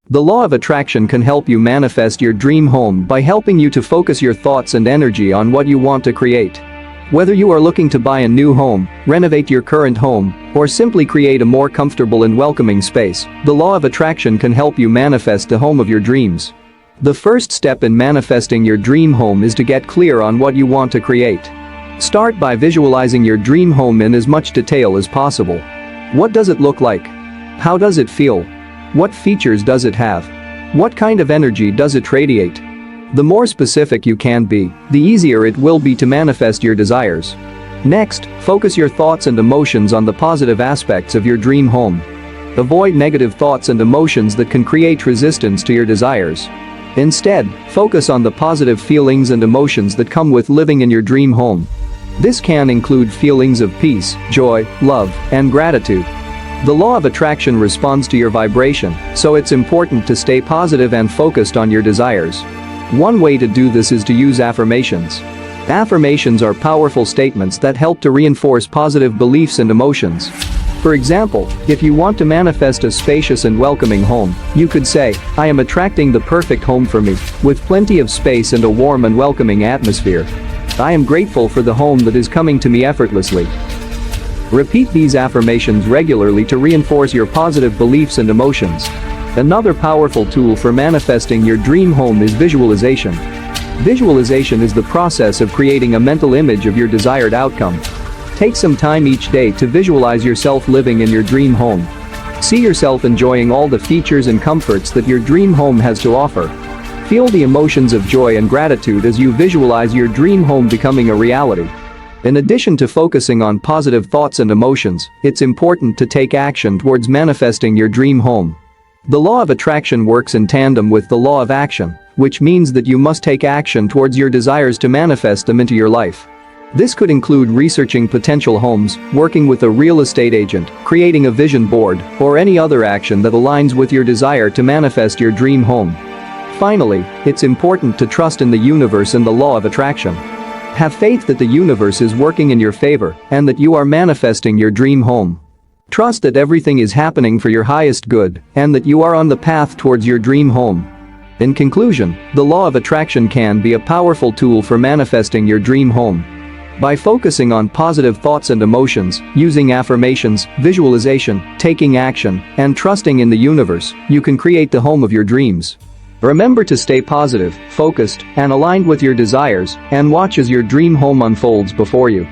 The law of attraction can help you manifest your dream home by helping you to focus your thoughts and energy on what you want to create. Whether you are looking to buy a new home, renovate your current home, or simply create a more comfortable and welcoming space, the law of attraction can help you manifest the home of your dreams. The first step in manifesting your dream home is to get clear on what you want to create. Start by visualizing your dream home in as much detail as possible. What does it look like? How does it feel? What features does it have? What kind of energy does it radiate? The more specific you can be, the easier it will be to manifest your desires. Next, focus your thoughts and emotions on the positive aspects of your dream home. Avoid negative thoughts and emotions that can create resistance to your desires. Instead, focus on the positive feelings and emotions that come with living in your dream home. This can include feelings of peace, joy, love, and gratitude. The law of attraction responds to your vibration, so it's important to stay positive and focused on your desires. One way to do this is to use affirmations. Affirmations are powerful statements that help to reinforce positive beliefs and emotions. For example, if you want to manifest a spacious and welcoming home, you could say, "I am attracting the perfect home for me, with plenty of space and a warm and welcoming atmosphere. I am grateful for the home that is coming to me effortlessly." Repeat these affirmations regularly to reinforce your positive beliefs and emotions. Another powerful tool for manifesting your dream home is visualization. Visualization is the process of creating a mental image of your desired outcome. Take some time each day to visualize yourself living in your dream home. See yourself enjoying all the features and comforts that your dream home has to offer. Feel the emotions of joy and gratitude as you visualize your dream home becoming a reality. In addition to focusing on positive thoughts and emotions, it's important to take action towards manifesting your dream home. The law of attraction works in tandem with the law of action, which means that you must take action towards your desires to manifest them into your life. This could include researching potential homes, working with a real estate agent, creating a vision board, or any other action that aligns with your desire to manifest your dream home. Finally, it's important to trust in the universe and the law of attraction. Have faith that the universe is working in your favor and that you are manifesting your dream home. Trust that everything is happening for your highest good and that you are on the path towards your dream home. In conclusion, the law of attraction can be a powerful tool for manifesting your dream home. By focusing on positive thoughts and emotions, using affirmations, visualization, taking action, and trusting in the universe, you can create the home of your dreams. Remember to stay positive, focused, and aligned with your desires, and watch as your dream home unfolds before you.